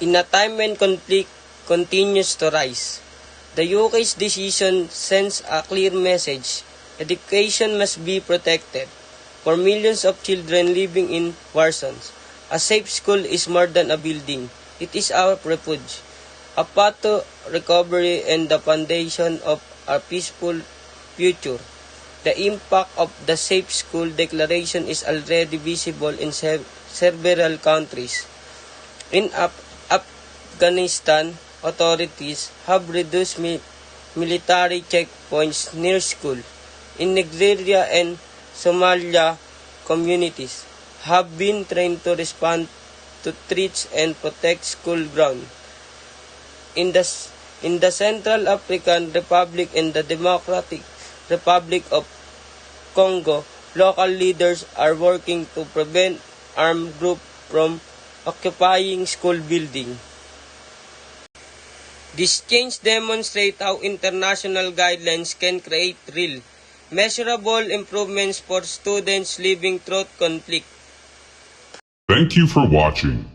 in a time when conflict continues to rise. The UK's decision sends a clear message. Education must be protected. For millions of children living in war zones, a safe school is more than a building. It is our refuge, a path to recovery and the foundation of a peaceful future. The impact of the Safe School Declaration is already visible in several countries. In Afghanistan, authorities have reduced military checkpoints near school. In Nigeria and Somalia, communities have been trained to respond to threats and protect school ground. In the Central African Republic and the Democratic Republic of Congo, local leaders are working to prevent armed groups from occupying school buildings. This change demonstrates how international guidelines can create real, measurable improvements for students living through conflict. Thank you for watching.